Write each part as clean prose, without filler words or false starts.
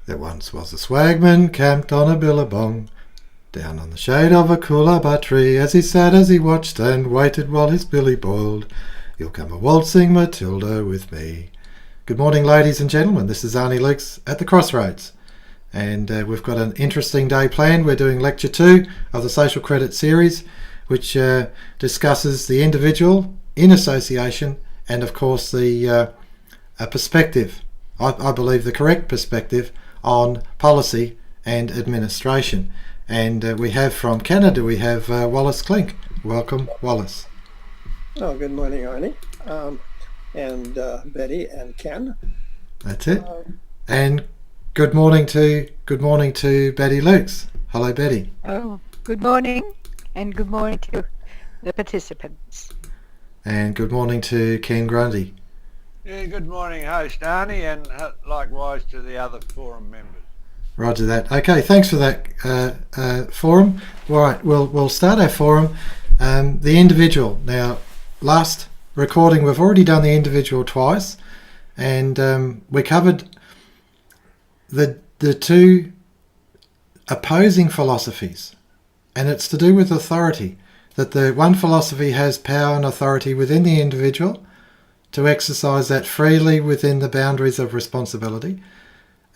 There once was a swagman camped on a billabong, down on the shade of a coolabah tree. As he sat, as he watched and waited while his billy boiled, you'll come a waltzing Matilda with me. Good morning, ladies and gentlemen. This is Arnis Luks at the Crossroads. And we've got an interesting day planned. We're doing Lecture 2 of the Social Credit series, which discusses the individual in association and, of course, the perspective, I believe the correct perspective, on policy and administration. And we have from Canada, we have Wallace Klinck. Welcome, Wallace. Oh, good morning, Arnie, and Betty and Ken. That's it. And good morning to Betty Luks. Hello, Betty. Oh, good morning, and good morning to the participants. And good morning to Ken Grundy. Yeah, good morning, host Arnie, and likewise to the other forum members. Roger that. Okay, thanks for that forum. All right, we'll start our forum. The individual. Now, last recording, we've already done the individual twice, and we covered the two opposing philosophies, and it's to do with authority. That the one philosophy has power and authority within the individual to exercise that freely within the boundaries of responsibility.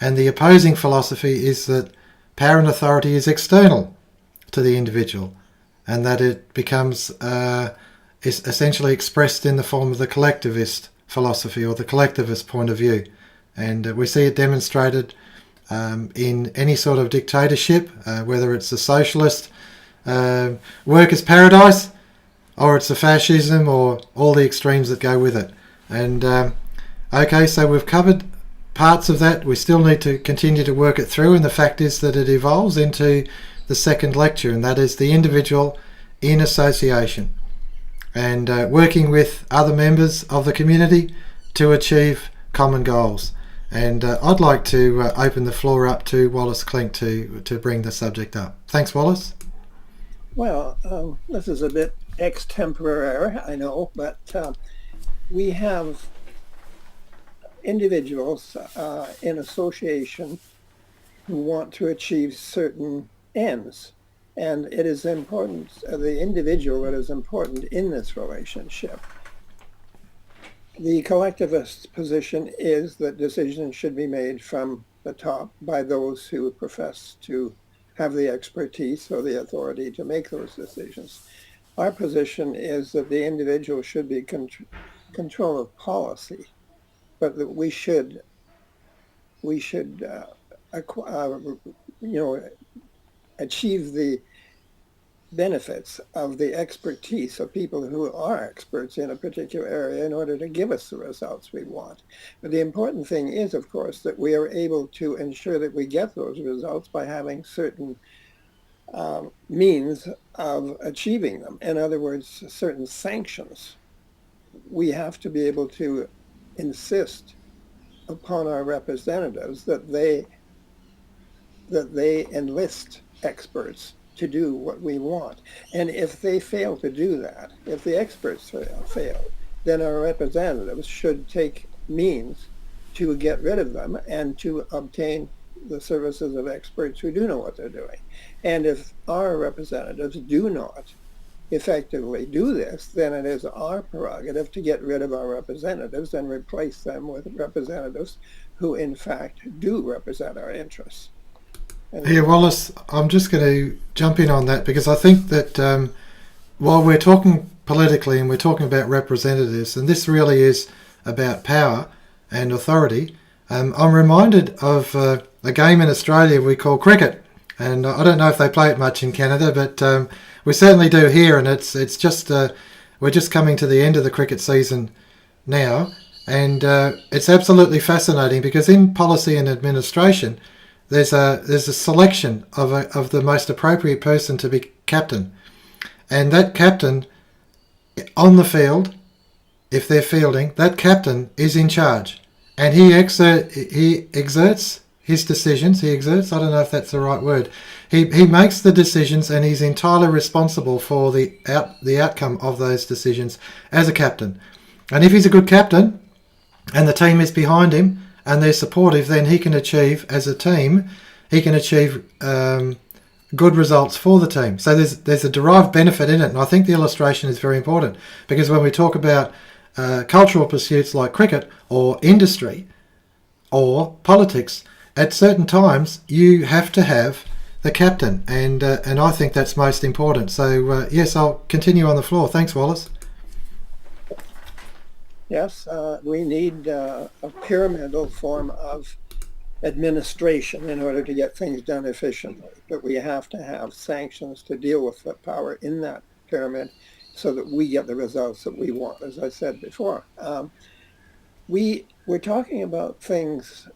And the opposing philosophy is that power and authority is external to the individual, and that it becomes is essentially expressed in the form of the collectivist philosophy or the collectivist point of view. And we see it demonstrated in any sort of dictatorship, whether it's a socialist workers' paradise, or it's a fascism, or all the extremes that go with it. And okay, so we've covered parts of that. We still need to continue to work it through, and the fact is that it evolves into the second lecture, and that is the individual in association and working with other members of the community to achieve common goals. And I'd like to open the floor up to Wallace Klinck to bring the subject up. Thanks, Wallace. Well, this is a bit extemporary, I know, but we have individuals in association who want to achieve certain ends. And it is important, the individual that is important in this relationship. The collectivist position is that decisions should be made from the top by those who profess to have the expertise or the authority to make those decisions. Our position is that the individual should be control of policy, but that we should achieve the benefits of the expertise of people who are experts in a particular area in order to give us the results we want. But the important thing is, of course, that we are able to ensure that we get those results by having certain means of achieving them. In other words, certain sanctions. We have to be able to insist upon our representatives that they enlist experts to do what we want. And if they fail to do that, if the experts fail, then our representatives should take means to get rid of them and to obtain the services of experts who do know what they're doing. And if our representatives do not effectively do this, then it is our prerogative to get rid of our representatives and replace them with representatives who in fact do represent our interests. Yeah, Wallace, I'm just going to jump in on that because I think that while we're talking politically and we're talking about representatives, and this really is about power and authority, I'm reminded of a game in Australia we call cricket. And I don't know if they play it much in Canada, but we certainly do here. And it's just we're just coming to the end of the cricket season now, and it's absolutely fascinating because in policy and administration, there's a selection of the most appropriate person to be captain, and that captain on the field, if they're fielding, that captain is in charge, and he exerts his decisions. I don't know if that's the right word. He makes the decisions, and he's entirely responsible for the outcome of those decisions as a captain. And if he's a good captain, and the team is behind him, and they're supportive, then he can achieve, as a team, he can achieve good results for the team. So there's a derived benefit in it, and I think the illustration is very important, because when we talk about cultural pursuits like cricket or industry or politics, at certain times you have to have the captain, and I think that's most important. So yes, I'll continue on the floor. Thanks, Wallace. Yes, we need a pyramidal form of administration in order to get things done efficiently. But we have to have sanctions to deal with the power in that pyramid so that we get the results that we want, as I said before. We're talking about things,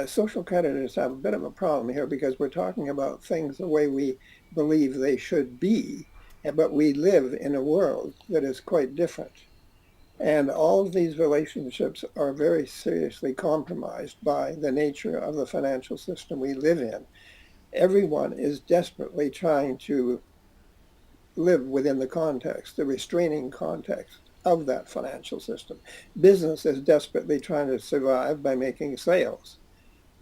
social creditors have a bit of a problem here because we're talking about things the way we believe they should be, but we live in a world that is quite different. And all of these relationships are very seriously compromised by the nature of the financial system we live in. Everyone is desperately trying to live within the context, the restraining context of that financial system. Business is desperately trying to survive by making sales.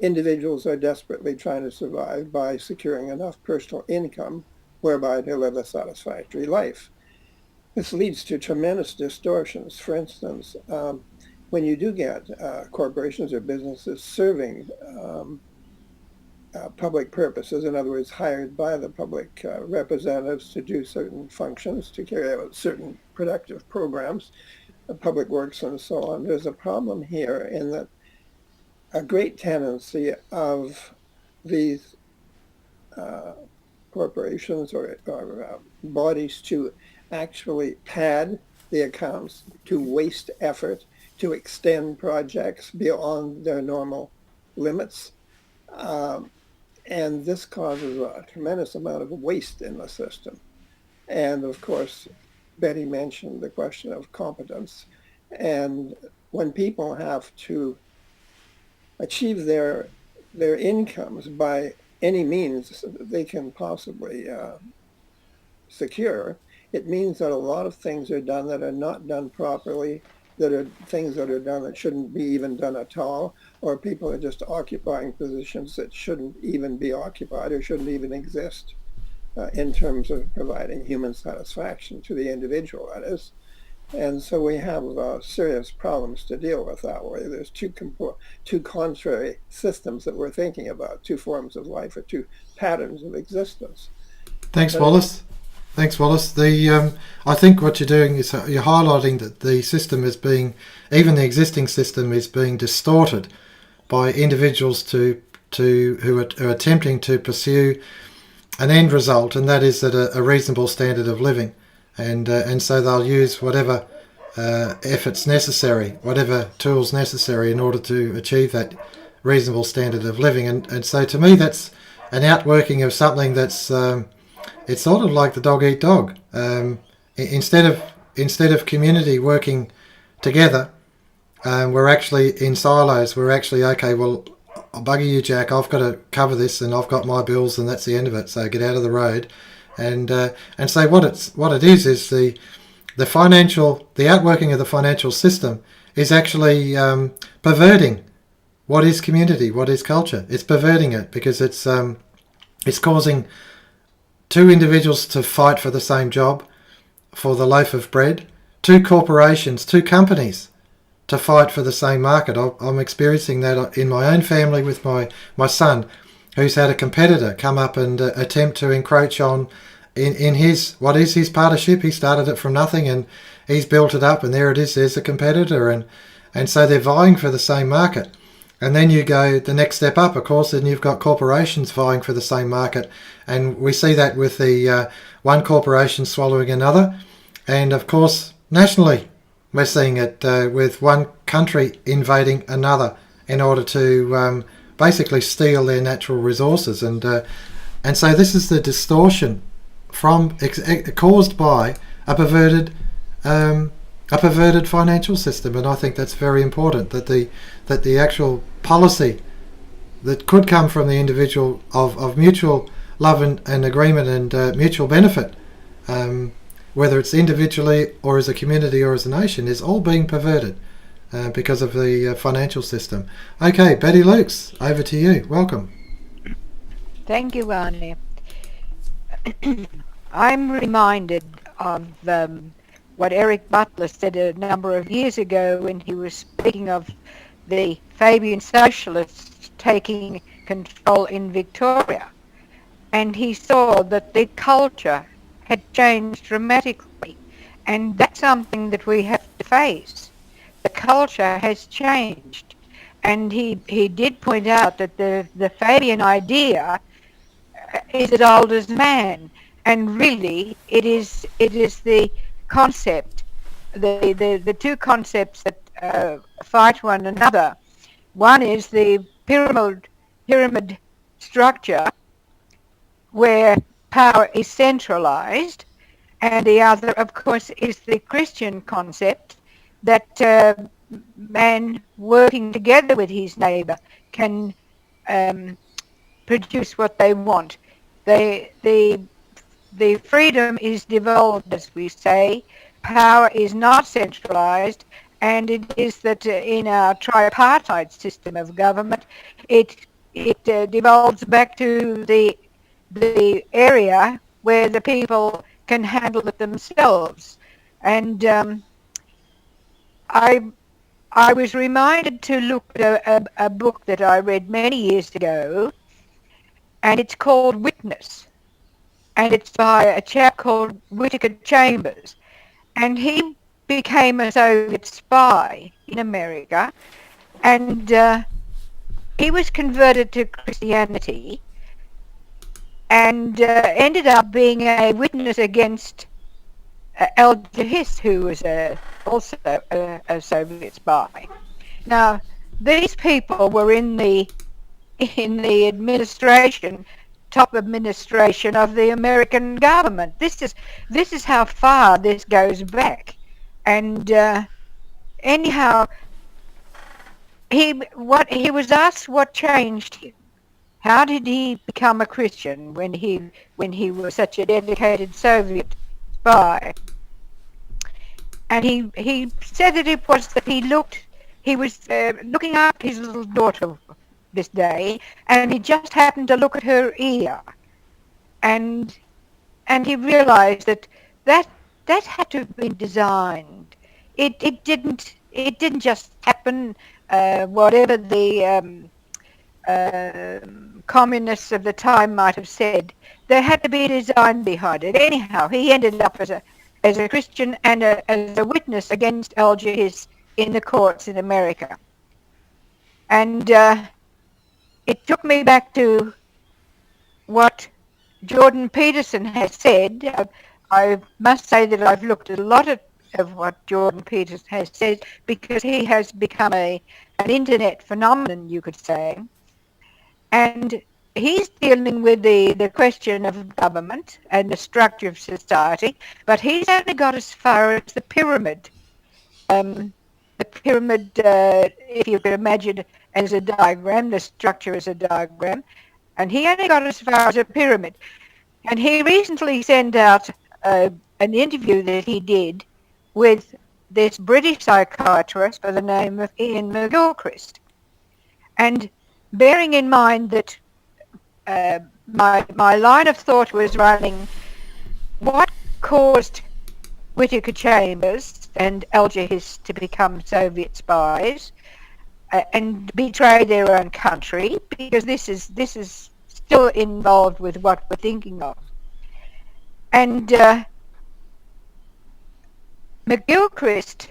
Individuals are desperately trying to survive by securing enough personal income whereby to live a satisfactory life. This leads to tremendous distortions. For instance, when you do get corporations or businesses serving public purposes, in other words, hired by the public representatives to do certain functions, to carry out certain productive programs, public works and so on, there's a problem here in that a great tendency of these corporations or bodies to actually pad the accounts, to waste effort, to extend projects beyond their normal limits. And this causes a tremendous amount of waste in the system. And of course, Betty mentioned the question of competence. And when people have to achieve their incomes by any means that they can possibly secure, it means that a lot of things are done that are not done properly, that are things that are done that shouldn't be even done at all, or people are just occupying positions that shouldn't even be occupied or shouldn't even exist in terms of providing human satisfaction to the individual, that is. And so we have serious problems to deal with that way. There's two contrary systems that we're thinking about, two forms of life or two patterns of existence. Thanks, Wallace. Thanks, Wallace. I think what you're doing is you're highlighting that the system is being, even the existing system is being distorted by individuals who are attempting to pursue an end result, and that is at a reasonable standard of living, and so they'll use whatever efforts necessary, whatever tools necessary in order to achieve that reasonable standard of living, and so to me that's an outworking of something that's it's sort of like the dog eat dog. Instead of community working together, we're actually in silos. We're actually, okay, well, I'll bugger you, Jack. I've got to cover this, and I've got my bills, and that's the end of it. So get out of the road. And so what it is the outworking of the financial system is actually perverting what is community, what is culture. It's perverting it because it's causing two individuals to fight for the same job, for the loaf of bread, two corporations, two companies to fight for the same market. I'm experiencing that in my own family with my son, who's had a competitor come up and attempt to encroach on in his, what is his partnership. He started it from nothing and he's built it up, and there it is, there's a competitor, and so they're vying for the same market. And then you go the next step up, of course, and you've got corporations vying for the same market. And we see that with the one corporation swallowing another. And of course, nationally, we're seeing it with one country invading another in order to basically steal their natural resources. And so this is the distortion caused by a perverted financial system, and I think that's very important, that the actual policy that could come from the individual of mutual love and agreement and mutual benefit, whether it's individually or as a community or as a nation, is all being perverted. because of the financial system. Okay, Betty Luks, over to you. Welcome. Thank you, Arnie. I'm reminded of what Eric Butler said a number of years ago when he was speaking of the Fabian socialists taking control in Victoria. And he saw that the culture had changed dramatically. And that's something that we have to face. The culture has changed. And he did point out that the Fabian idea is as old as man. And really, it is the concept, the two concepts that fight one another. One is the pyramid structure where power is centralized, and the other, of course, is the Christian concept that man working together with his neighbor can produce what they want. The freedom is devolved, as we say. Power is not centralized, and it is that in our tripartite system of government, it devolves back to the area where the people can handle it themselves. And I was reminded to look at a book that I read many years ago, and it's called Witness, and it's by a chap called Whittaker Chambers, and he became a Soviet spy in America, and he was converted to Christianity and ended up being a witness against Alger Hiss, who was also a Soviet spy. Now, these people were in the administration, top administration of the American government. This is how far this goes back. And anyhow, he was asked what changed him. How did he become a Christian when he was such a dedicated Soviet spy? And he said that it was that he was looking after his little daughter this day, and he just happened to look at her ear, and he realized that had to have been designed. It didn't just happen. Whatever the communists of the time might have said, there had to be a design behind it. Anyhow, he ended up as a Christian and as a witness against Alger Hiss in the courts in America. And it took me back to what Jordan Peterson has said. I must say that I've looked at a lot of what Jordan Peterson has said, because he has become an internet phenomenon, you could say. And he's dealing with the question of government and the structure of society, but he's only got as far as the pyramid. The pyramid, if you could imagine it as a diagram, the structure as a diagram, and he only got as far as a pyramid. And he recently sent out an interview that he did with this British psychiatrist by the name of Ian McGilchrist. And bearing in mind that my line of thought was running, what caused Whittaker Chambers and Alger Hiss to become Soviet spies and betray their own country? Because this is still involved with what we're thinking of. And McGilchrist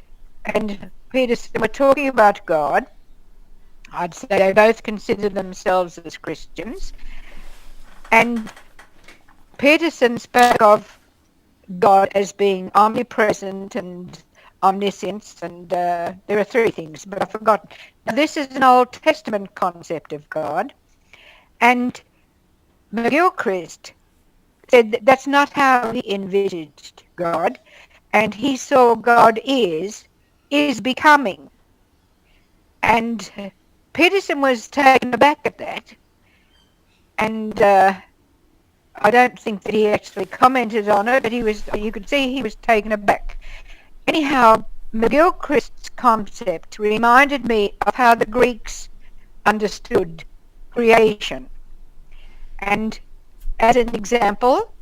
and Peterson were talking about God. I'd say they both consider themselves as Christians. And Peterson spoke of God as being omnipresent and omniscience, and there are three things, but I've forgotten. Now, this is an Old Testament concept of God, and McGilchrist said that that's not how he envisaged God, and he saw God is becoming. And Peterson was taken aback at that, and I don't think that he actually commented on it, but you could see he was taken aback. Anyhow, McGilchrist's concept reminded me of how the Greeks understood creation. And as an example,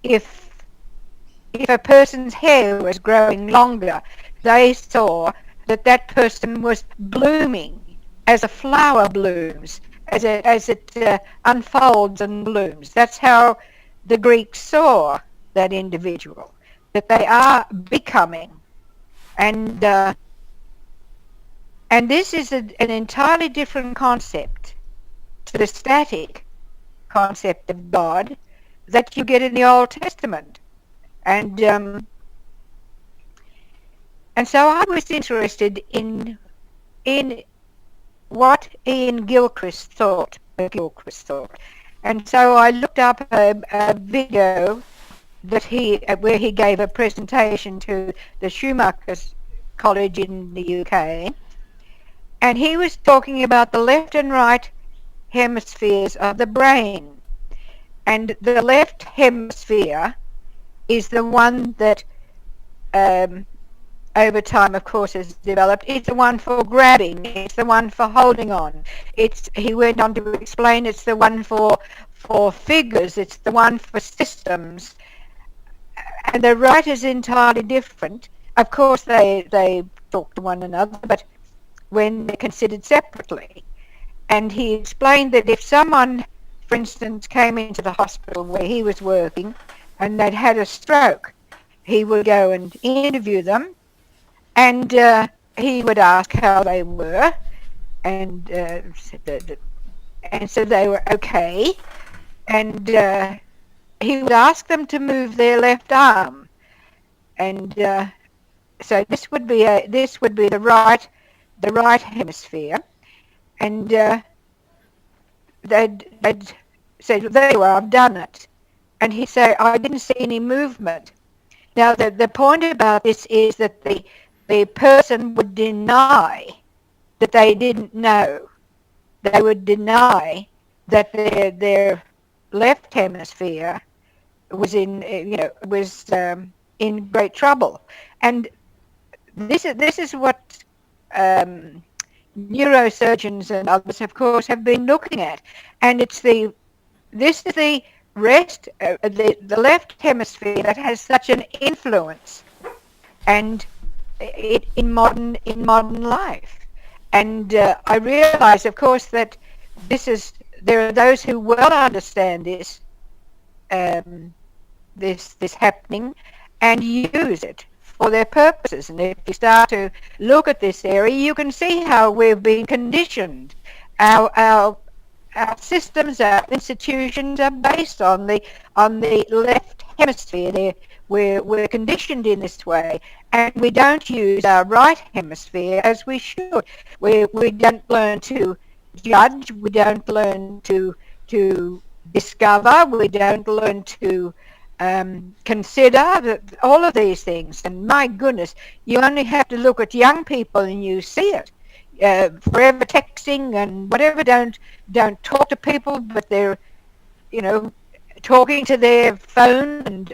if a person's hair was growing longer, they saw that that person was blooming as a flower blooms, as it unfolds and blooms. That's how the Greeks saw that individual, that they are becoming. And this is an entirely different concept to the static concept of God that you get in the Old Testament. And so I was interested in what Ian Gilchrist thought. And so I looked up a video that where he gave a presentation to the Schumacher College in the UK, and he was talking about the left and right hemispheres of the brain. And the left hemisphere is the one that over time, of course, has developed. It's the one for grabbing. It's the one for holding on. He went on to explain it's the one for figures. It's the one for systems. And the right is entirely different. Of course, they talk to one another, but when they're considered separately. And he explained that if someone, for instance, came into the hospital where he was working and they'd had a stroke, he would go and interview them, and he would ask how they were, and so they were okay, and he would ask them to move their left arm, and so this would be the right hemisphere, and they'd say, there you are, I've done it, and he'd say, I didn't see any movement. Now the point about this is that the person would deny that they didn't know. They would deny that their left hemisphere was in great trouble. And this is what neurosurgeons and others, of course, have been looking at. And this is the rest, the left hemisphere that has such an influence, and in modern life. And I realise, of course, that there are those who well understand this happening and use it for their purposes. And if you start to look at this area, you can see how we've been conditioned. Our systems, our institutions are based on the left hemisphere. We're conditioned in this way, and we don't use our right hemisphere as we should. We don't learn to judge. We don't learn to discover. We don't learn to consider all of these things. And my goodness, you only have to look at young people and you see it. Forever texting and whatever, don't talk to people, but they're talking to their phone, and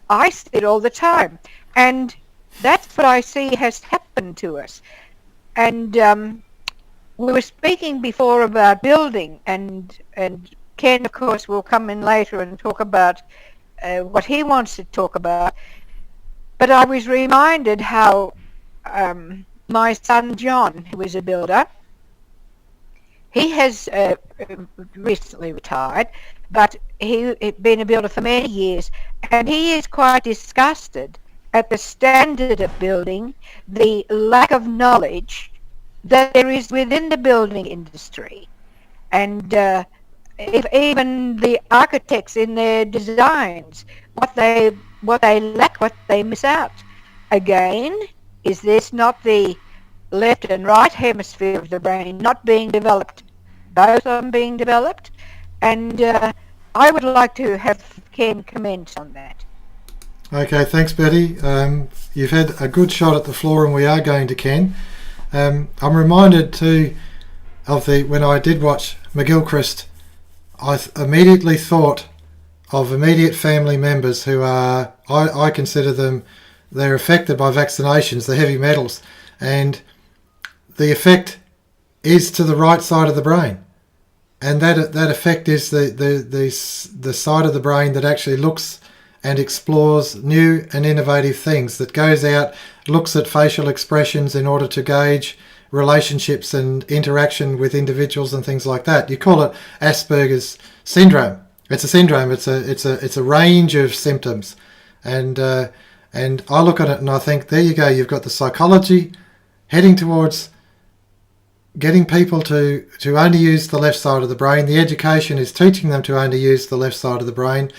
I see it all the time, and that's what I see has happened to us. And we were speaking before about building, and Ken, of course, will come in later and talk about what he wants to talk about. But I was reminded how my son John, who is a builder, he has recently retired, but he's been a builder for many years, and he is quite disgusted at the standard of building, the lack of knowledge that there is within the building industry, and if even the architects in their designs, what they lack, what they miss out. Again, is this not the left and right hemisphere of the brain not being developed, both of them being developed? And I would like to have Ken comment on that. Okay, thanks, Betty. You've had a good shot at the floor, and we are going to Ken. I'm reminded too of when I did watch McGilchrist, I immediately thought of immediate family members who are, I consider them they're affected by vaccinations, the heavy metals, and the effect is to the right side of the brain. And that effect is the side of the brain that actually looks and explores new and innovative things, that goes out, looks at facial expressions in order to gauge relationships and interaction with individuals and things like that. You call it Asperger's syndrome. It's a syndrome. It's a range of symptoms, and I look at it and I think, there you go. You've got the psychology heading towards getting people to only use the left side of the brain. The education is teaching them to only use the left side of the brain.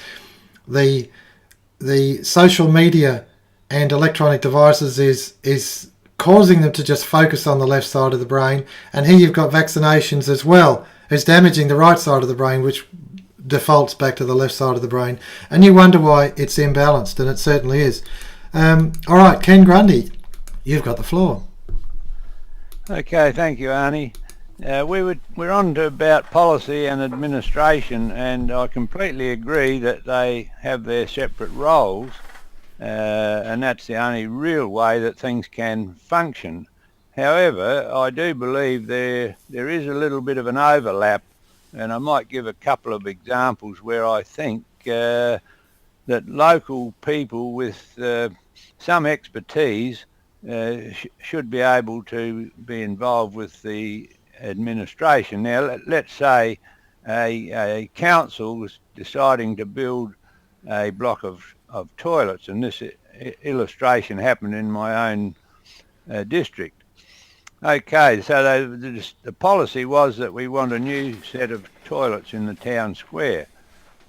The social media and electronic devices is causing them to just focus on the left side of the brain. And here you've got vaccinations as well, is damaging the right side of the brain, which defaults back to the left side of the brain. And you wonder why it's imbalanced, and it certainly is. All right, Ken Grundy, you've got the floor. Okay, thank you, Arnie. We're on to about policy and administration, and I completely agree that they have their separate roles, and that's the only real way that things can function. However, I do believe there is a little bit of an overlap, and I might give a couple of examples where I think that local people with some expertise should be able to be involved with the administration. Now, let's say a council was deciding to build a block of toilets, and this illustration happened in my own district. Okay, so the policy was that we want a new set of toilets in the town square.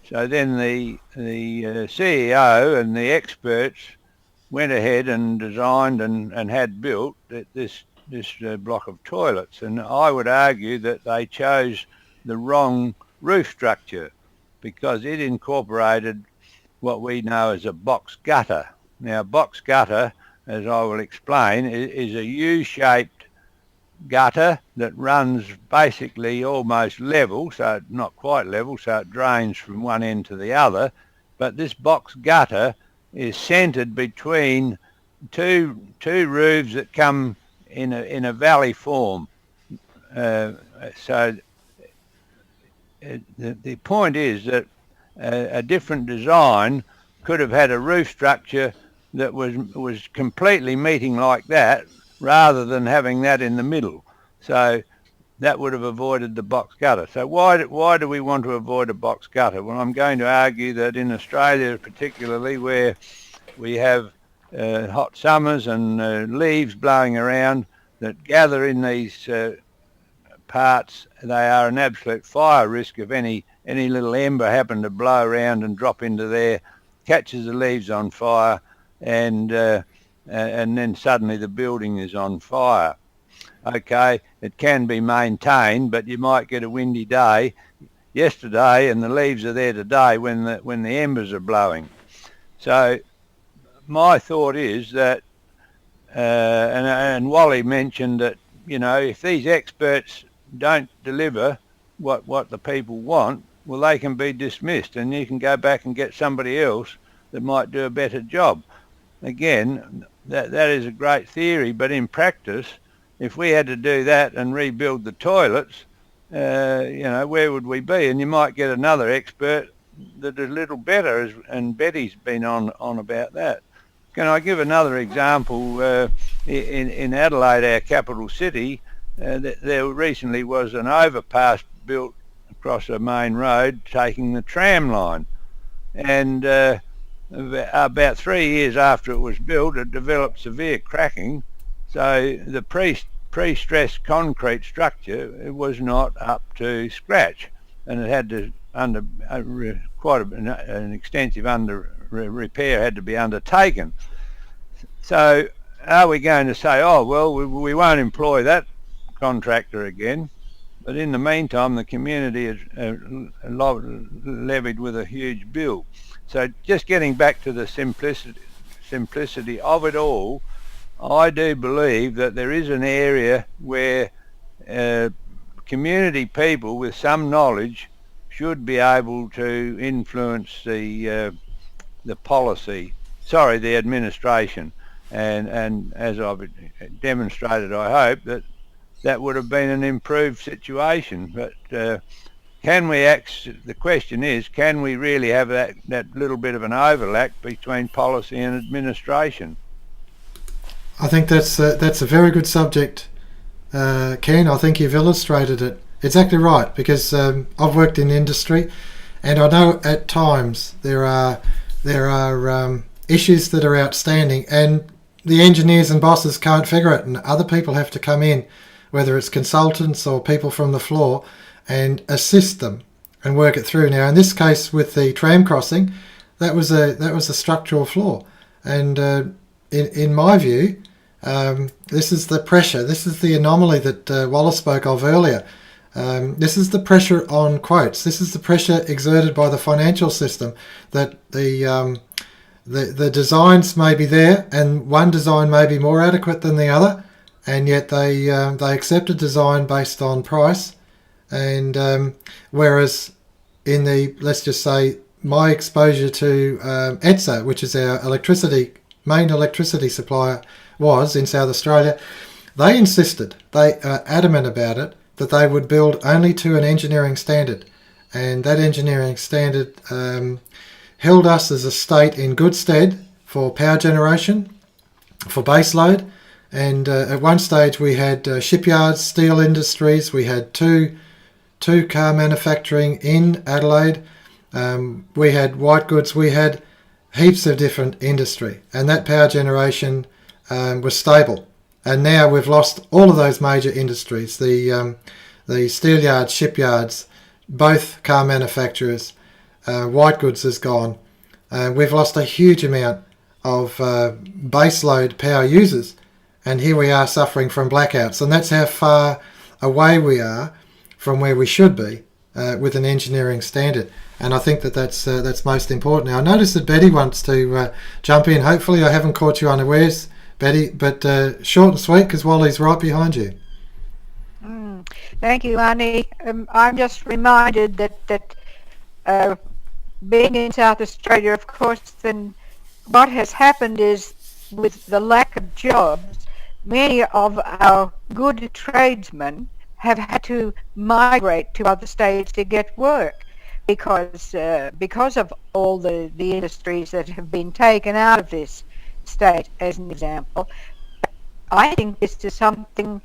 So then the CEO and the experts went ahead and designed and had built this block of toilets, and I would argue that they chose the wrong roof structure, because it incorporated what we know as a box gutter. Now, box gutter, as I will explain, is a U-shaped gutter that runs basically almost level, so not quite level, so it drains from one end to the other, but this box gutter is centered between two roofs that come in a valley form. So the point is that a different design could have had a roof structure that was completely meeting like that, rather than having that in the middle. So that would have avoided the box gutter. So why do we want to avoid a box gutter? Well, I'm going to argue that in Australia particularly, where we have hot summers and leaves blowing around that gather in these parts, they are an absolute fire risk. If any little ember happened to blow around and drop into there, catches the leaves on fire, and then suddenly the building is on fire. Okay, it can be maintained, but you might get a windy day yesterday and the leaves are there today when the embers are blowing. So my thought is that, and Wally mentioned that, you know, if these experts don't deliver what the people want, well, they can be dismissed, and you can go back and get somebody else that might do a better job. Again, that is a great theory, but in practice, if we had to do that and rebuild the toilets, you know, where would we be? And you might get another expert that is a little better, and Betty's been on about that. Can I give another example? In Adelaide, our capital city, there recently was an overpass built across a main road taking the tram line, and about 3 years after it was built, it developed severe cracking. So the pre-stressed concrete structure was not up to scratch, and it had to an extensive repair had to be undertaken. So are we going to say, oh well, we won't employ that contractor again? But in the meantime, the community is levied with a huge bill. So just getting back to the simplicity of it all, I do believe that there is an area where community people with some knowledge should be able to influence the policy. the administration. And as I've demonstrated, I hope that would have been an improved situation. But the question is, can we really have that little bit of an overlap between policy and administration? I think that's a very good subject, Ken. I think you've illustrated it exactly right, because I've worked in industry, and I know at times there are issues that are outstanding, and the engineers and bosses can't figure it, and other people have to come in, whether it's consultants or people from the floor, and assist them and work it through. Now, in this case with the tram crossing, that was a structural flaw, and in my view, this is the pressure. This is the anomaly that Wallace spoke of earlier. This is the pressure on quotes. This is the pressure exerted by the financial system, that the designs may be there, and one design may be more adequate than the other, and yet they accept a design based on price. And whereas in let's just say, my exposure to ETSA, which is our main electricity supplier, was in South Australia, they insisted, they are adamant about it, that they would build only to an engineering standard, and that engineering standard held us as a state in good stead for power generation, for baseload. And at one stage we had shipyards, steel industries, we had two car manufacturing in Adelaide, we had white goods, we had heaps of different industry, and that power generation was stable. And now we've lost all of those major industries, the steel yards, shipyards, both car manufacturers, white goods has gone. We've lost a huge amount of baseload power users, and here we are suffering from blackouts. And that's how far away we are from where we should be with an engineering standard. And I think that's most important. Now, I notice that Betty wants to jump in. Hopefully I haven't caught you unawares, Betty, but short and sweet, because Wally's right behind you. Thank you, Arnie. I'm just reminded that being in South Australia, of course, then what has happened is, with the lack of jobs, many of our good tradesmen have had to migrate to other states to get work, because of all the industries that have been taken out of this state, as an example. I think this is something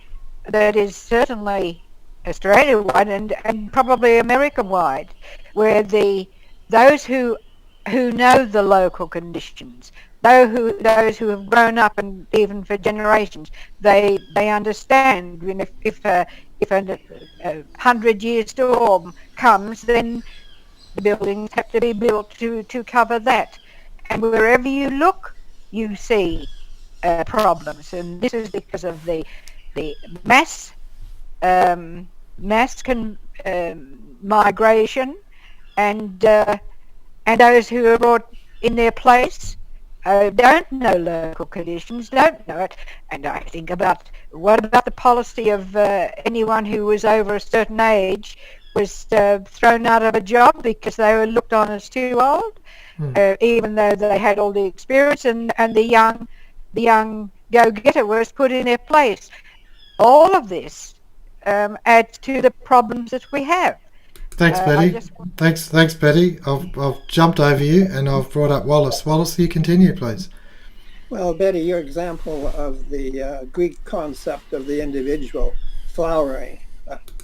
that is certainly Australia-wide and probably America-wide, where those who know the local conditions, those who have grown up, and even for generations, they understand. You know, if a 100-year storm comes, then the buildings have to be built to cover that. And wherever you look, you see problems, and this is because of the mass migration, and those who are brought in their place don't know local conditions, don't know it. And I think about, what about the policy of anyone who was over a certain age was thrown out of a job because they were looked on as too old, even though they had all the experience, and the young go-getter was put in their place. All of this adds to the problems that we have. Thanks, Betty. Thanks, Betty. I've jumped over you, and I've brought up Wallace. Wallace, you continue, please. Well, Betty, your example of the Greek concept of the individual flowering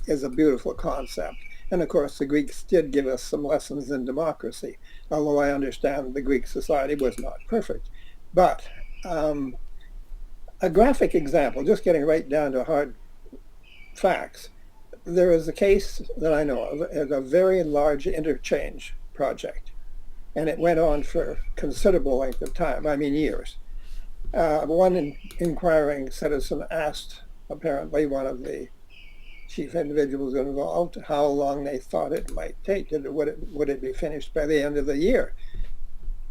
is a beautiful concept. And of course, the Greeks did give us some lessons in democracy, although I understand the Greek society was not perfect. But a graphic example, just getting right down to hard facts. There is a case that I know of, a very large interchange project, and it went on for a considerable length of time, I mean years. One inquiring citizen asked, apparently one of the chief individuals involved, how long they thought it might take. Would it be finished by the end of the year?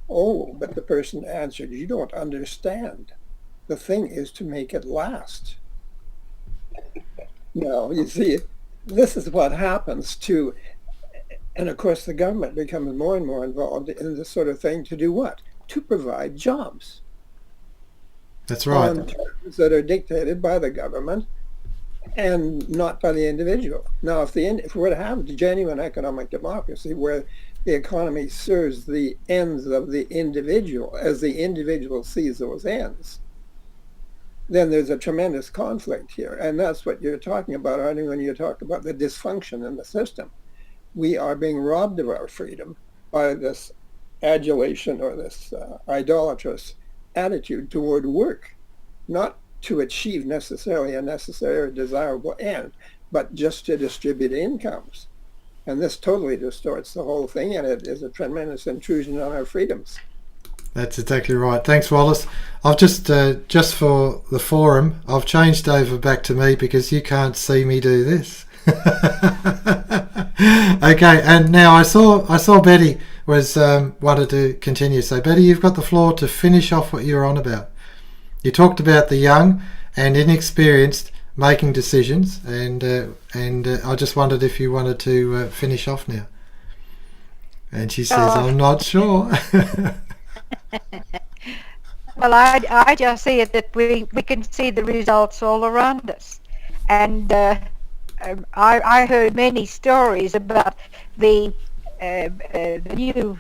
Oh, but the person answered, you don't understand. The thing is to make it last. No, you see, this is what happens and of course the government becomes more and more involved in this sort of thing to do what? to provide jobs That's right. on terms that are dictated by the government and not by the individual. Now, if we were to have genuine economic democracy where the economy serves the ends of the individual as the individual sees those ends, then there's a tremendous conflict here. And that's what you're talking about, Arnie, when you talk about the dysfunction in the system. We are being robbed of our freedom by this adulation or this idolatrous attitude toward work, not to achieve necessarily a necessary or desirable end, but just to distribute incomes. And this totally distorts the whole thing, and it is a tremendous intrusion on our freedoms. That's exactly right. Thanks, Wallace. I've just for the forum, I've changed over back to me because you can't see me do this. Okay, and now I saw Betty was wanted to continue. So Betty, you've got the floor to finish off what you were on about. You talked about the young and inexperienced making decisions, and I just wondered if you wanted to finish off now. And she says, "I'm not sure." Well, I just see it that we can see the results all around us. And I heard many stories about the new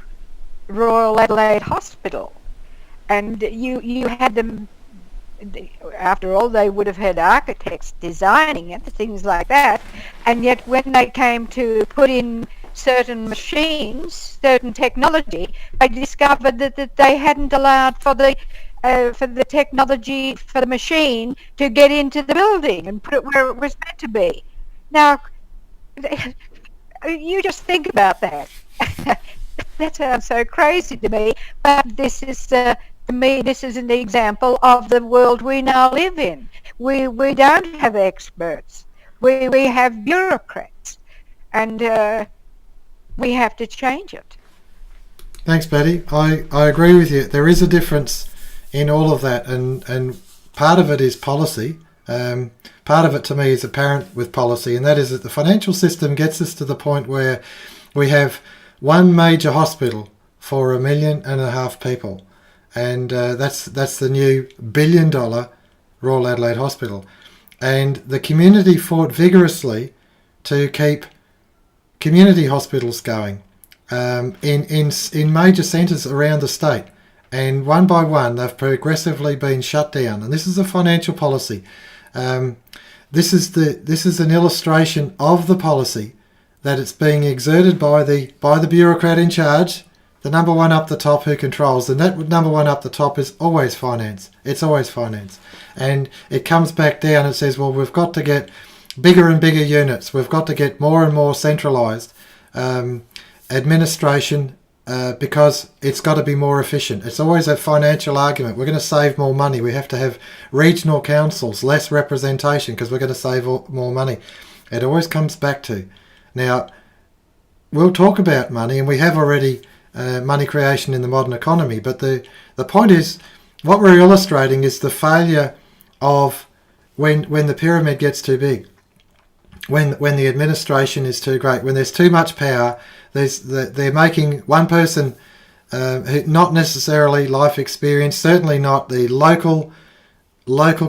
Royal Adelaide Hospital. And you had them, after all, they would have had architects designing it, things like that. And yet when they came to put in certain machines, certain technology, they discovered that they hadn't allowed for the technology, for the machine to get into the building and put it where it was meant to be. Now, you just think about that. That sounds so crazy to me, but this is to me, this is an example of the world we now live in. We don't have experts. We have bureaucrats, and we have to change it. Thanks, Betty. I agree with you. There is a difference in all of that, and part of it is policy. Part of it to me is apparent with policy, and that is that the financial system gets us to the point where we have one major hospital for 1.5 million people, and that's the new $1 billion Royal Adelaide Hospital. And the community fought vigorously to keep community hospitals going in major centres around the state, and one by one they've progressively been shut down. And this is a financial policy. This is an illustration of the policy that it's being exerted by the bureaucrat in charge, the number one up the top who controls, and that number one up the top is always finance. It's always finance, and it comes back down and says, well, we've got to get bigger and bigger units. We've got to get more and more centralised administration because it's got to be more efficient. It's always a financial argument. We're going to save more money. We have to have regional councils, less representation because we're going to save more money. It always comes back to. Now, we'll talk about money, and we have already money creation in the modern economy, but the point is, what we're illustrating is the failure of when the pyramid gets too big. When the administration is too great, when there's too much power, they're making one person, not necessarily life experience, certainly not the local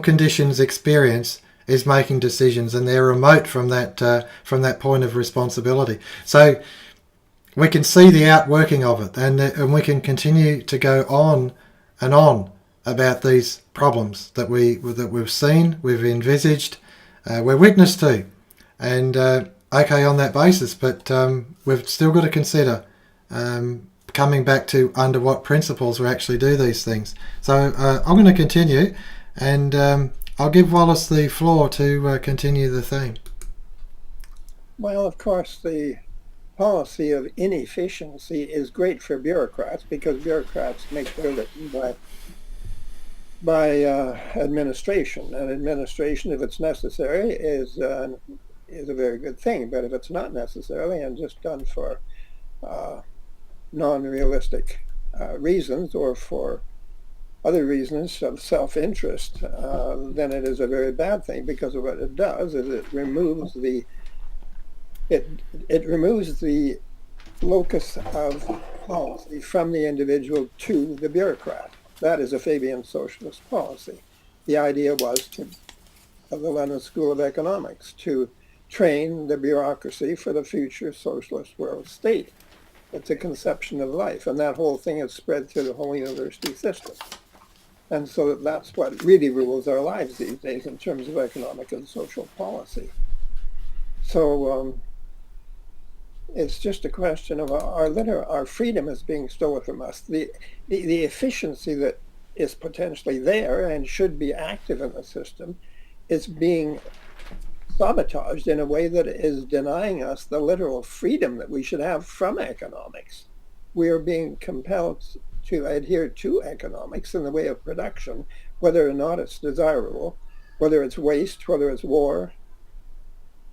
conditions experience, is making decisions, and they're remote from that point of responsibility. So we can see the outworking of it, and we can continue to go on and on about these problems that we've seen, we've envisaged, we're witness to. And okay on that basis, but we've still got to consider coming back to under what principles we actually do these things. So I'm going to continue, and I'll give Wallace the floor to continue the theme. Well, of course, the policy of inefficiency is great for bureaucrats because bureaucrats make their living by administration, and administration, if it's necessary, is a very good thing. But if it's not necessarily and just done for non-realistic reasons or for other reasons of self-interest, then it is a very bad thing, because of what it does is it removes the locus of policy from the individual to the bureaucrat. That is a Fabian socialist policy. The idea was of the London School of Economics to train the bureaucracy for the future socialist world state. It's a conception of life, and that whole thing is spread through the whole university system. And so that's what really rules our lives these days in terms of economic and social policy. So it's just a question of our freedom is being stolen from us. The efficiency that is potentially there and should be active in the system is being sabotaged in a way that is denying us the literal freedom that we should have from economics. We are being compelled to adhere to economics in the way of production, whether or not it's desirable, whether it's waste, whether it's war,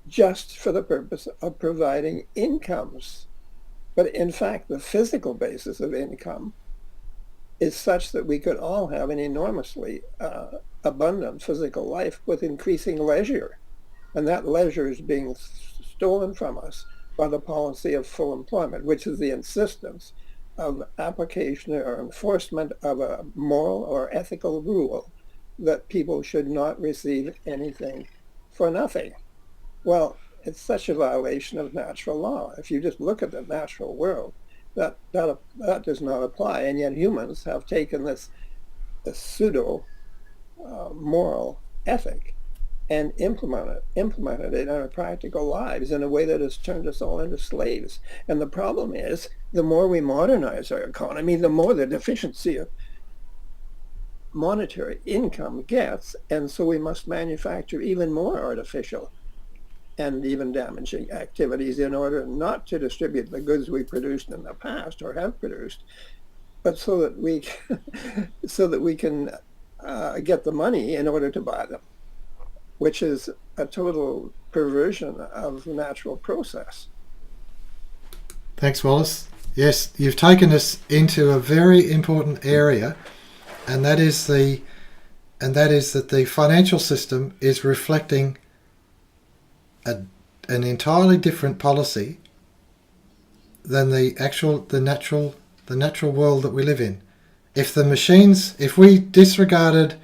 just for the purpose of providing incomes. But in fact, the physical basis of income is such that we could all have an enormously abundant physical life with increasing leisure. And that leisure is being stolen from us by the policy of full employment, which is the insistence of application or enforcement of a moral or ethical rule that people should not receive anything for nothing. Well, it's such a violation of natural law. If you just look at the natural world, that does not apply. And yet humans have taken this pseudo moral ethic and implemented it in our practical lives in a way that has turned us all into slaves. And the problem is, the more we modernize our economy, the more the deficiency of monetary income gets, and so we must manufacture even more artificial and even damaging activities in order not to distribute the goods we produced in the past or have produced, but so that we can get the money in order to buy them, which is a total perversion of the natural process. Thanks, Wallace. Yes, you've taken us into a very important area, and that is that the financial system is reflecting an entirely different policy than the natural world that we live in. If we disregarded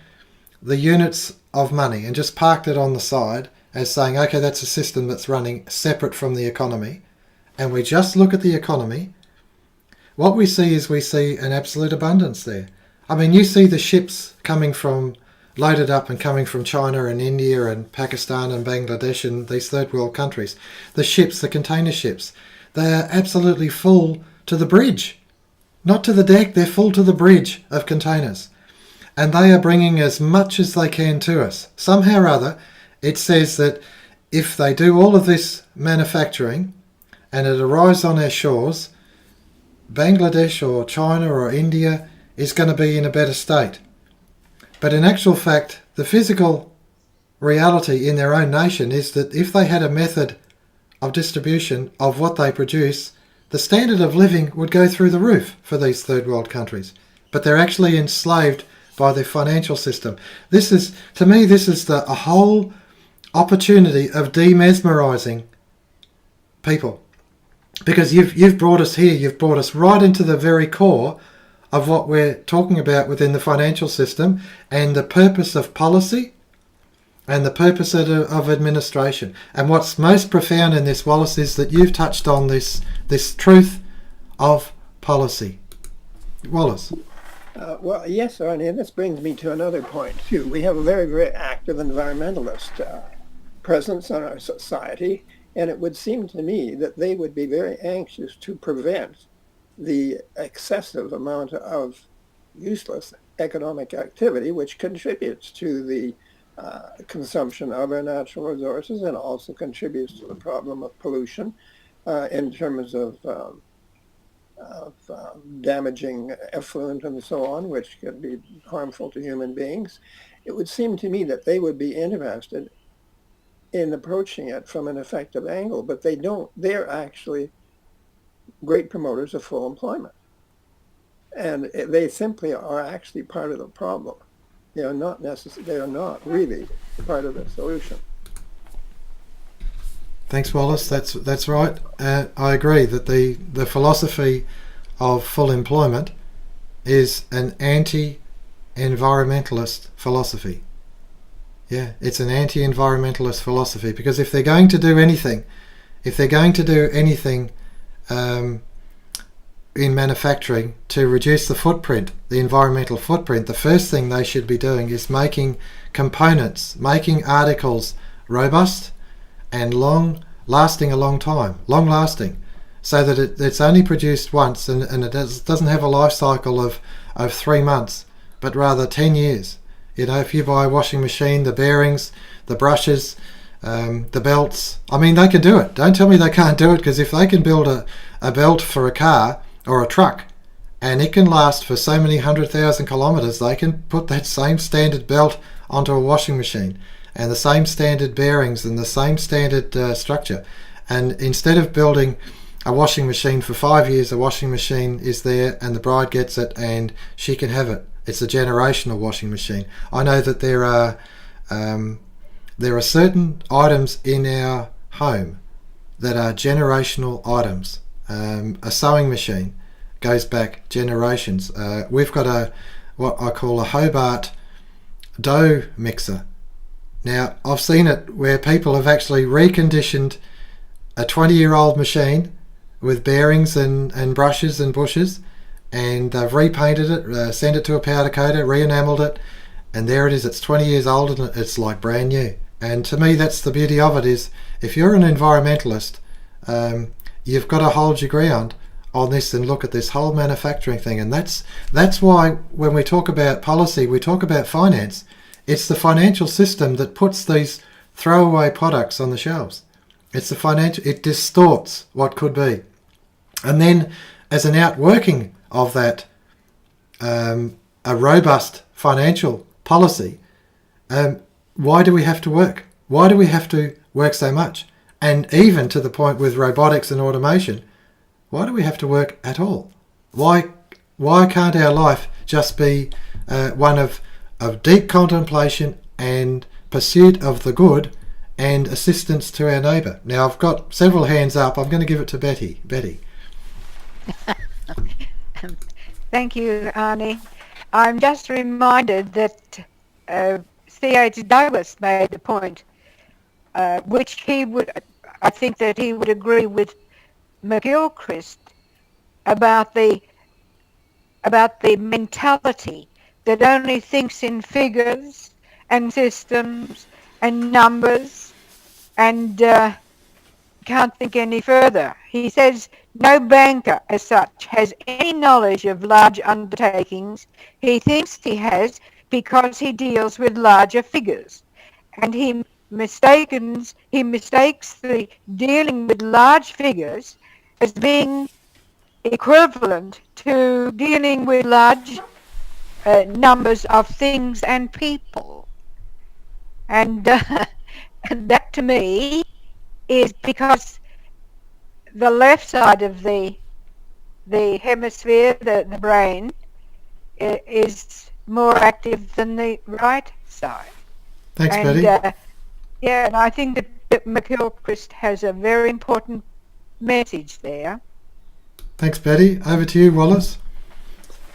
the units of money and just parked it on the side as saying, okay, that's a system that's running separate from the economy, and we just look at the economy, what we see an absolute abundance there. I mean, you see the ships loaded up and coming from China and India and Pakistan and Bangladesh and these third world countries. The container ships, they are absolutely full to the bridge. Not to the deck, they're full to the bridge of containers. And they are bringing as much as they can to us. Somehow or other, it says that if they do all of this manufacturing and it arrives on our shores, Bangladesh or China or India is going to be in a better state. But in actual fact, the physical reality in their own nation is that if they had a method of distribution of what they produce, the standard of living would go through the roof for these third world countries. But they're actually enslaved by the financial system. To me, this is a whole opportunity of demesmerizing people. Because you've brought us here, you've brought us right into the very core of what we're talking about within the financial system and the purpose of policy and the purpose of administration. And what's most profound in this, Wallace, is that you've touched on this truth of policy. Wallace. Well, yes, Arnie, and this brings me to another point, too. We have a very, very active environmentalist presence in our society, and it would seem to me that they would be very anxious to prevent the excessive amount of useless economic activity which contributes to the consumption of our natural resources and also contributes to the problem of pollution in terms of damaging effluent and so on, which could be harmful to human beings. It would seem to me that they would be interested in approaching it from an effective angle, but they don't. They're actually great promoters of full employment. And they simply are actually part of the problem. They are not really part of the solution. Thanks, Wallace. That's right. I agree that the philosophy of full employment is an anti-environmentalist philosophy. Yeah, it's an anti-environmentalist philosophy, because if they're going to do anything, in manufacturing to reduce the footprint, the environmental footprint, the first thing they should be doing is making components, making articles robust and long-lasting, so that it's only produced once, and it doesn't have a life cycle of 3 months, but rather 10 years. You know, if you buy a washing machine, the bearings, the brushes, the belts, I mean, they can do it. Don't tell me they can't do it, because if they can build a belt for a car or a truck, and it can last for so many 100,000 kilometres, they can put that same standard belt onto a washing machine, and the same standard bearings and the same standard structure. And instead of building a washing machine for 5 years, a washing machine is there and the bride gets it and she can have it. It's a generational washing machine. I know that there are certain items in our home that are generational items. A sewing machine goes back generations. We've got what I call a Hobart dough mixer. Now, I've seen it where people have actually reconditioned a 20-year-old machine with bearings and brushes and bushes, and they've repainted it, sent it to a powder coater, re-enameled it, and there it is. It's 20 years old and it's like brand new. And to me, that's the beauty of it, is if you're an environmentalist, you've got to hold your ground on this and look at this whole manufacturing thing. And that's why when we talk about policy, we talk about finance. It's the financial system that puts these throwaway products on the shelves. It distorts what could be. And then as an outworking of that, a robust financial policy, why do we have to work? Why do we have to work so much? And even to the point with robotics and automation, why do we have to work at all? Why can't our life just be one of deep contemplation and pursuit of the good and assistance to our neighbour? Now, I've got several hands up. I'm going to give it to Betty. Betty. Thank you, Arnie. I'm just reminded that C.H. Douglas made the point, which I think that he would agree with McGilchrist about the mentality that only thinks in figures and systems and numbers and can't think any further. He says no banker as such has any knowledge of large undertakings. He thinks he has because he deals with larger figures, and he mistakes the dealing with large figures as being equivalent to dealing with large numbers of things and people. And that to me is because the left side of the hemisphere, the brain, is more active than the right side. Thanks, and, Betty. And I think that McGilchrist has a very important message there. Thanks, Betty. Over to you, Wallace.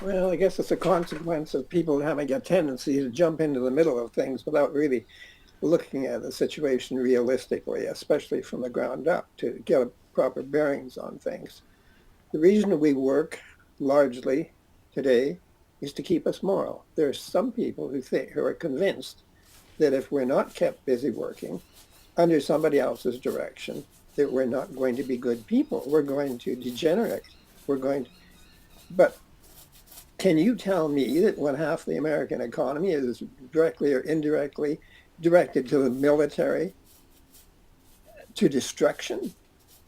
Well, I guess it's a consequence of people having a tendency to jump into the middle of things without really looking at the situation realistically, especially from the ground up, to get proper bearings on things. The reason we work largely today is to keep us moral. There are some people who are convinced that if we're not kept busy working under somebody else's direction, that we're not going to be good people. We're going to degenerate. But can you tell me that when half the American economy is directly or indirectly directed to the military, to destruction,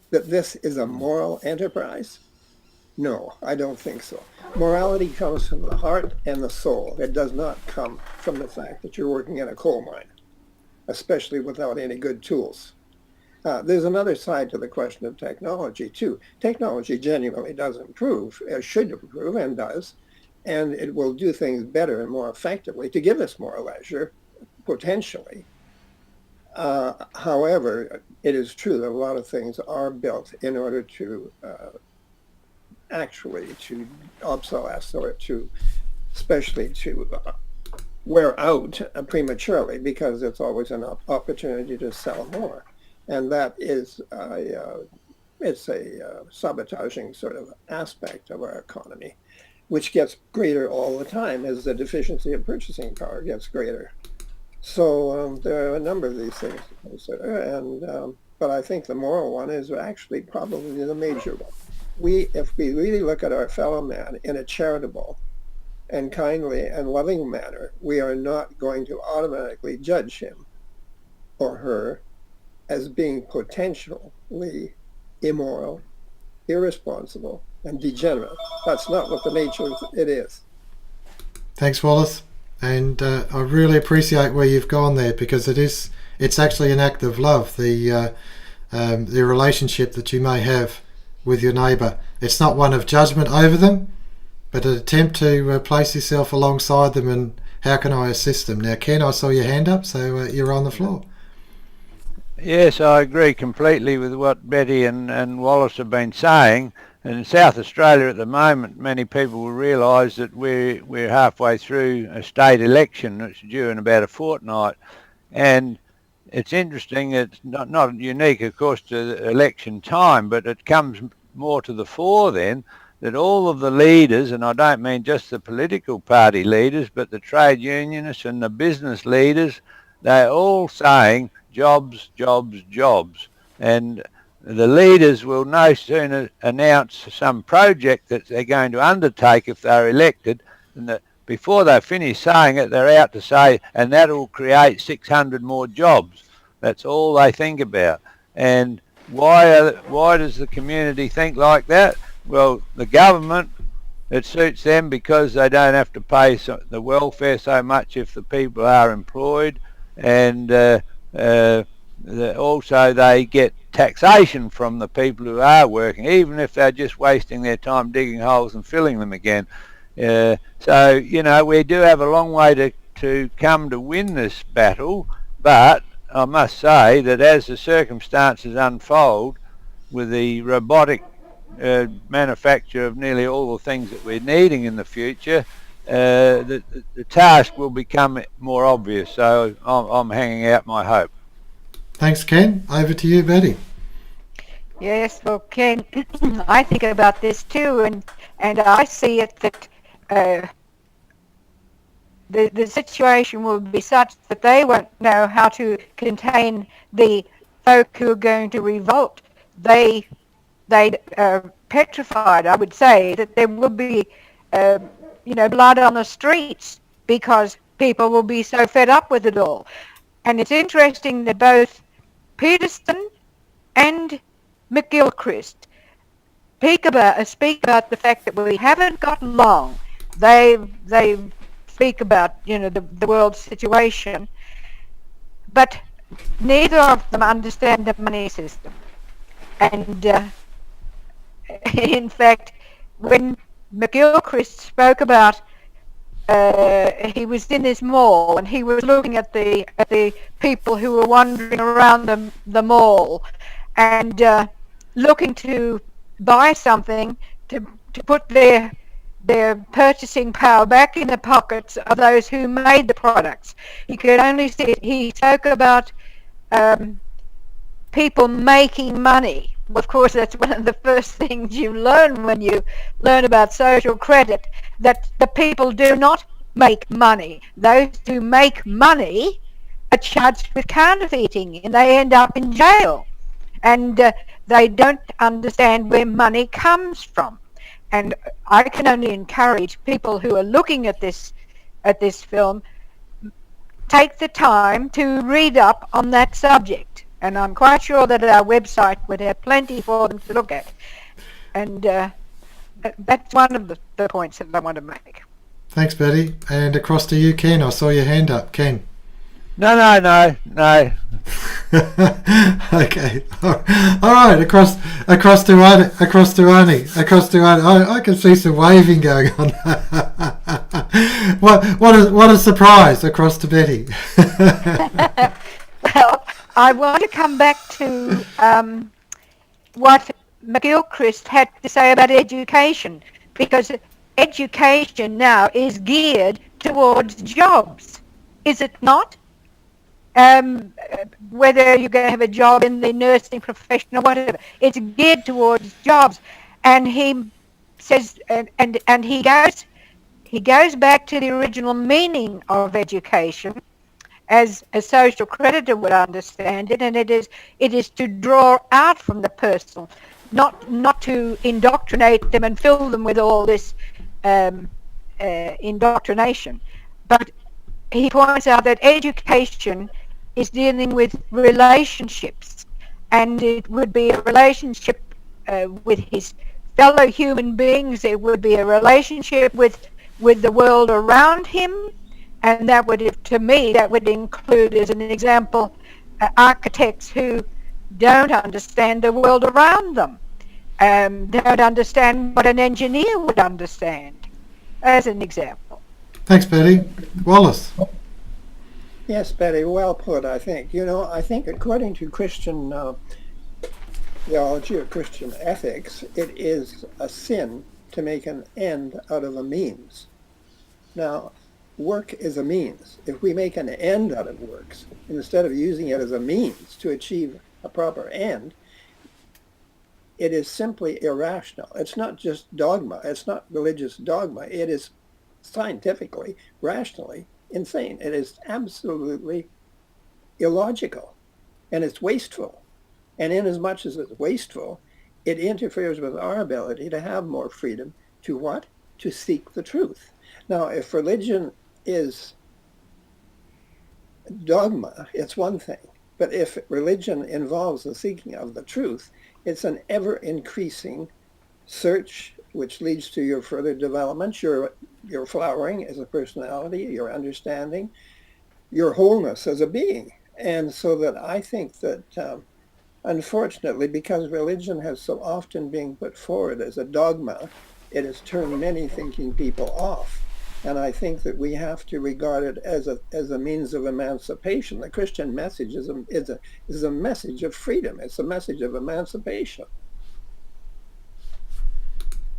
that this is a moral enterprise? No, I don't think so. Morality comes from the heart and the soul. It does not come from the fact that you're working in a coal mine, especially without any good tools. There's another side to the question of technology, too. Technology genuinely does improve, should improve, and does, and it will do things better and more effectively to give us more leisure, potentially. However, it is true that a lot of things are built in order to actually to obsolesce or to, especially to wear out prematurely, because it's always an opportunity to sell more. And that is it's a sabotaging sort of aspect of our economy, which gets greater all the time as the deficiency of purchasing power gets greater. So there are a number of these things to consider, and but I think the moral one is actually probably the major one. If we really look at our fellow man in a charitable and kindly and loving manner, we are not going to automatically judge him or her as being potentially immoral, irresponsible, and degenerate. That's not what the nature of it is. Thanks, Wallace. And I really appreciate where you've gone there, because it's actually an act of love, the relationship that you may have with your neighbour. It's not one of judgment over them, but an attempt to place yourself alongside them and how can I assist them. Now, Ken, I saw your hand up, so you're on the floor. Yes, I agree completely with what Betty and Wallace have been saying. And in South Australia at the moment, many people will realise that we're halfway through a state election that's due in about a fortnight. And it's interesting, it's not unique, of course, to the election time, but it comes more to the fore then, that all of the leaders, and I don't mean just the political party leaders, but the trade unionists and the business leaders, they're all saying jobs, jobs, jobs. And the leaders will no sooner announce some project that they're going to undertake if they're elected, and that before they finish saying it, they're out to say, and that will create 600 more jobs. That's all they think about. And why does the community think like that? Well, the government, it suits them because they don't have to pay the welfare so much if the people are employed, and also they get taxation from the people who are working, even if they're just wasting their time digging holes and filling them again. So, you know, we do have a long way to come to win this battle, but I must say that as the circumstances unfold with the robotic manufacture of nearly all the things that we're needing in the future, the task will become more obvious. So I'm hanging out my hope. Thanks, Ken. Over to you, Betty. Yes, well, Ken, I think about this too, and I see it that the situation will be such that they won't know how to contain the folk who are going to revolt. They petrified, I would say, that there will be, blood on the streets because people will be so fed up with it all. And it's interesting that both Peterson and McGilchrist speak about the fact that we haven't got long. They speak about the world situation, but neither of them understand the money system. And in fact, when McGilchrist spoke about he was in this mall and he was looking at the people who were wandering around the mall and looking to buy something to put their purchasing power back in the pockets of those who made the products. He could only see it. He spoke about people making money. Of course, that's one of the first things you learn when you learn about social credit, that the people do not make money. Those who make money are charged with counterfeiting and they end up in jail. And they don't understand where money comes from. And I can only encourage people who are looking at this film, take the time to read up on that subject. And I'm quite sure that our website would have plenty for them to look at. And that's one of the points that I want to make. Thanks, Betty. And across to you, Ken. I saw your hand up. Ken. No. Okay. All right. Across to Arnie. I can see some waving going on. What a surprise! Across to Betty. Well, I want to come back to what McGilchrist had to say about education, because education now is geared towards jobs, is it not? Whether you're going to have a job in the nursing profession or whatever, it's geared towards jobs. And he says, and he goes back to the original meaning of education, as a social creditor would understand it, and it is to draw out from the person, not to indoctrinate them and fill them with all this indoctrination. But he points out that education is dealing with relationships, and it would be a relationship with his fellow human beings. It would be a relationship with the world around him, and that would, to me, that would include, as an example, architects who don't understand the world around them, don't understand what an engineer would understand, as an example. Thanks, Betty. Wallace. Yes, Betty, well put, I think. I think according to Christian theology or Christian ethics, it is a sin to make an end out of a means. Now, work is a means. If we make an end out of works, instead of using it as a means to achieve a proper end, it is simply irrational. It's not just dogma. It's not religious dogma. It is scientifically, rationally insane. It is absolutely illogical, and it's wasteful. And inasmuch as it's wasteful, it interferes with our ability to have more freedom to what? To seek the truth. Now, if religion is dogma, it's one thing. But if religion involves the seeking of the truth, it's an ever-increasing search which leads to your further development, your flowering as a personality, your understanding, your wholeness as a being. And so that I think that, unfortunately, because religion has so often been put forward as a dogma, it has turned many thinking people off. And I think that we have to regard it as a means of emancipation. The Christian message is a message of freedom. It's a message of emancipation.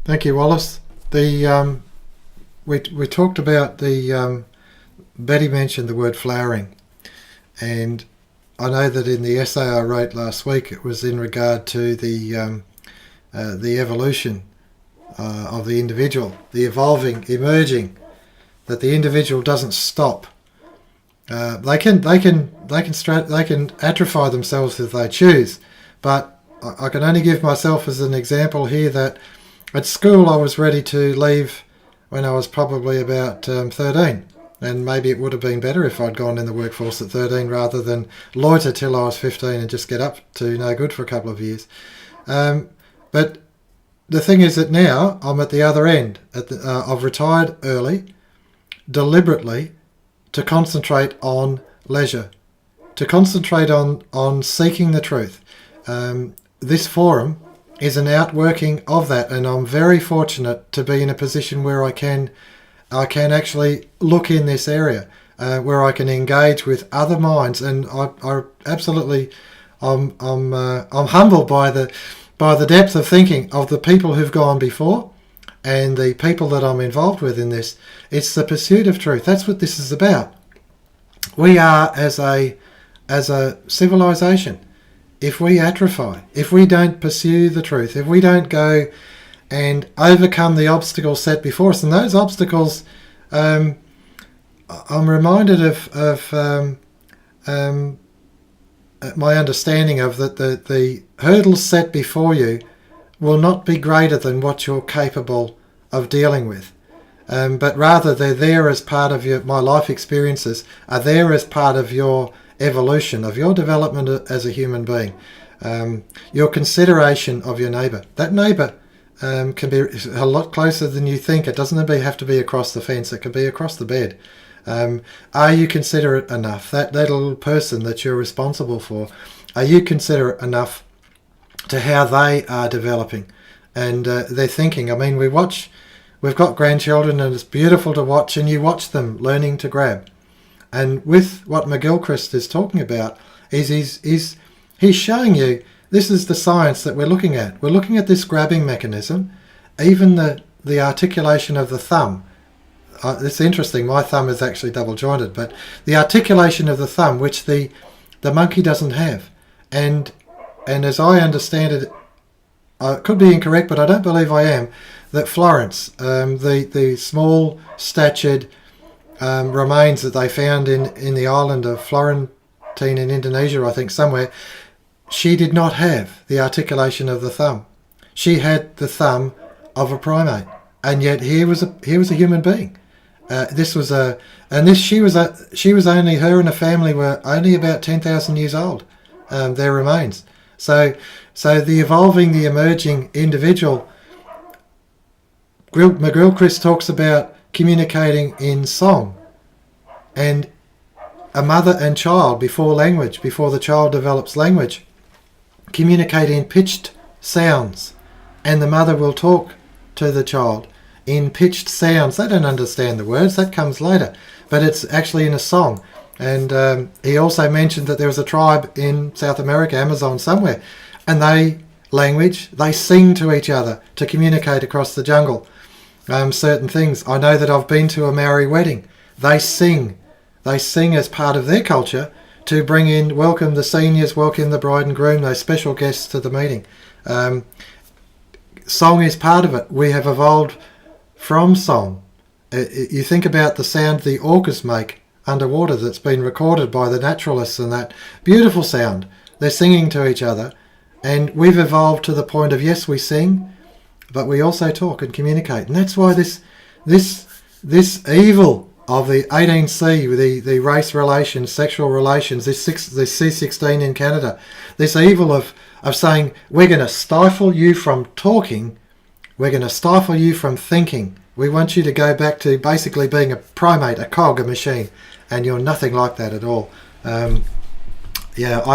Thank you, Wallace. We talked about Betty mentioned the word flowering, and I know that in the essay I wrote last week, it was in regard to the evolution of the individual, the evolving, emerging, that the individual doesn't stop. They can atrophy themselves if they choose, but I can only give myself as an example here that at school I was ready to leave when I was probably about 13, and maybe it would have been better if I'd gone in the workforce at 13 rather than loiter till I was 15 and just get up to no good for a couple of years. But the thing is that now I'm at the other end. I've retired early, deliberately, to concentrate on leisure, to concentrate on seeking the truth. This forum is an outworking of that, and I'm very fortunate to be in a position where I can actually look in this area, where I can engage with other minds, and I absolutely I'm humbled by the depth of thinking of the people who've gone before and the people that I'm involved with in this. It's the pursuit of truth. That's what this is about. We are, as a civilization, if we atrophy, if we don't pursue the truth, if we don't go and overcome the obstacles set before us, and those obstacles, I'm reminded of my understanding of that the hurdles set before you will not be greater than what you're capable of dealing with. But rather they're there as part of my life experiences, are there as part of your evolution, of your development as a human being. Your consideration of your neighbour. That neighbour can be a lot closer than you think. It doesn't have to be across the fence. It can be across the bed. Are you considerate enough? That little person that you're responsible for, are you considerate enough to how they are developing and their thinking? I mean, we've got grandchildren and it's beautiful to watch, and you watch them learning to grab. And with what McGilchrist is talking about, he's showing you This is the science that we're looking at. We're looking at this grabbing mechanism, even the articulation of the thumb. It's interesting, my thumb is actually double jointed, but the articulation of the thumb, which the monkey doesn't have. And as I understand it, I could be incorrect, but I don't believe I am, that Florence, the small statured remains that they found in the island of Florentine in Indonesia, I think somewhere, she did not have the articulation of the thumb. She had the thumb of a primate, and yet here was a human being. She was only, her and her family were only about 10,000 years old. Their remains. So the evolving, the emerging individual. McGilchrist talks about communicating in song, and a mother and child before the child develops language, communicate in pitched sounds, and the mother will talk to the child in pitched sounds. They don't understand the words, that comes later, but it's actually in a song. And he also mentioned that there was a tribe in South America, Amazon somewhere, and they sing to each other to communicate across the jungle. Certain things. I know that I've been to a Maori wedding. They sing as part of their culture to bring in, welcome the seniors, welcome the bride and groom, those special guests to the meeting. Song is part of it. We have evolved from song. You think about the sound the orcas make underwater that's been recorded by the naturalists, and that beautiful sound. They're singing to each other, and we've evolved to the point of, yes, we sing, but we also talk and communicate. And that's why this evil of the 18C, the race relations, sexual relations, this C16 in Canada, this evil of saying, we're going to stifle you from talking, we're going to stifle you from thinking. We want you to go back to basically being a primate, a cog, a machine, and you're nothing like that at all. I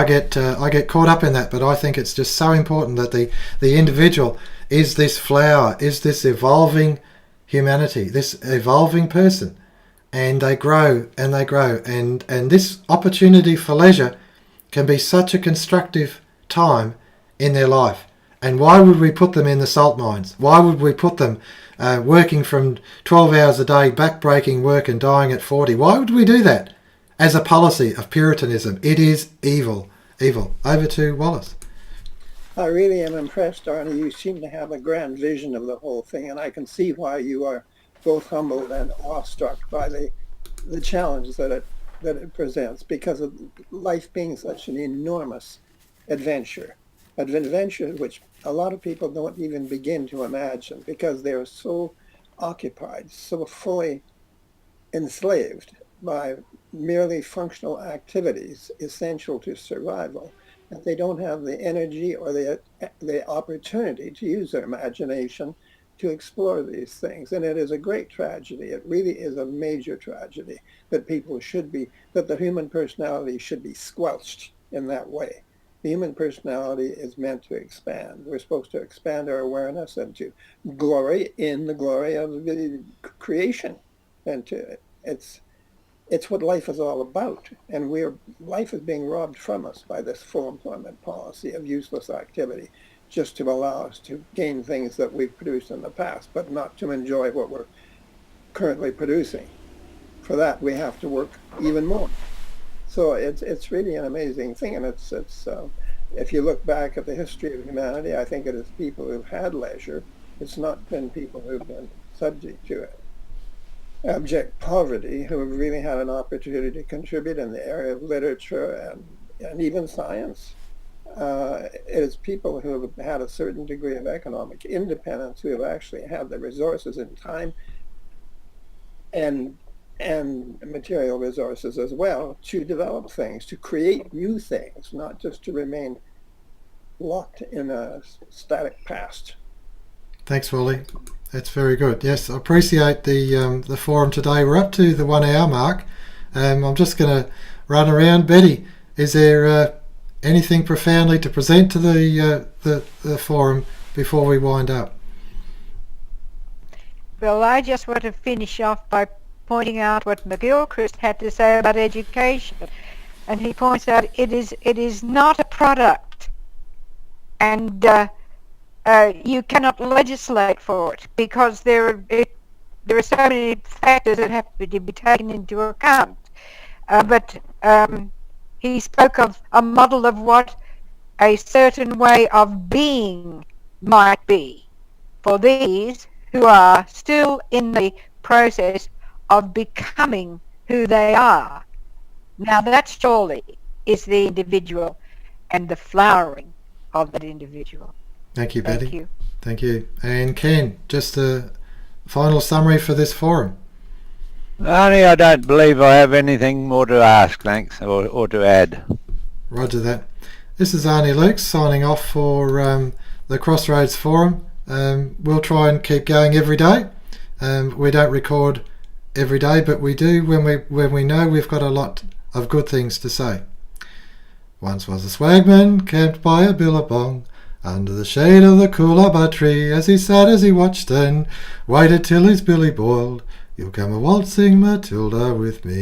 get caught up in that, but I think it's just so important that the individual is this flower, is this evolving humanity, this evolving person, and they grow and they grow, and this opportunity for leisure can be such a constructive time in their life. And why would we put them in the salt mines? Why would we put them working from 12 hours a day, back-breaking work, and dying at 40? Why would we do that as a policy of Puritanism? It is evil. Evil. Over to Wallace. I really am impressed, Arnie. You seem to have a grand vision of the whole thing, and I can see why you are both humbled and awestruck by the challenge that it presents, because of life being such an enormous adventure. An adventure which a lot of people don't even begin to imagine, because they're so occupied, so fully enslaved by merely functional activities essential to survival, that they don't have the energy or the opportunity to use their imagination to explore these things. And it is a great tragedy. It really is a major tragedy that that the human personality should be squelched in that way. The human personality is meant to expand. We're supposed to expand our awareness and to glory in the glory of the creation. And it's what life is all about. And life is being robbed from us by this full employment policy of useless activity, just to allow us to gain things that we've produced in the past, but not to enjoy what we're currently producing. For that, we have to work even more. So it's really an amazing thing, and it's if you look back at the history of humanity, I think it is people who've had leisure. It's not been people who've been subject to abject poverty who have really had an opportunity to contribute in the area of literature and even science. It is people who have had a certain degree of economic independence, who have actually had the resources and time and material resources as well to develop things, to create new things, not just to remain locked in a static past. Thanks, Wally. That's very good. Yes, I appreciate the forum today. We're up to the 1 hour mark. I'm just going to run around. Betty, is there anything profoundly to present to the forum before we wind up? Well, I just want to finish off by pointing out what McGilchrist had to say about education. And he points out it is not a product and you cannot legislate for it because there are so many factors that have to be taken into account. But he spoke of a model of what a certain way of being might be for these who are still in the process of becoming who they are. Now that surely is the individual and the flowering of that individual. Thank you, Betty. Thank you. Thank you. And Ken, just a final summary for this forum. Arnie, I don't believe I have anything more to ask, thanks, or to add. Roger that. This is Arnis Luks signing off for the Crossroads Forum. We'll try and keep going every day. We don't record every day, but we do when we know we've got a lot of good things to say. Once was a swagman camped by a billabong under the shade of the coolabah tree, as he sat as he watched and waited till his billy boiled. You'll come a waltzing Matilda with me.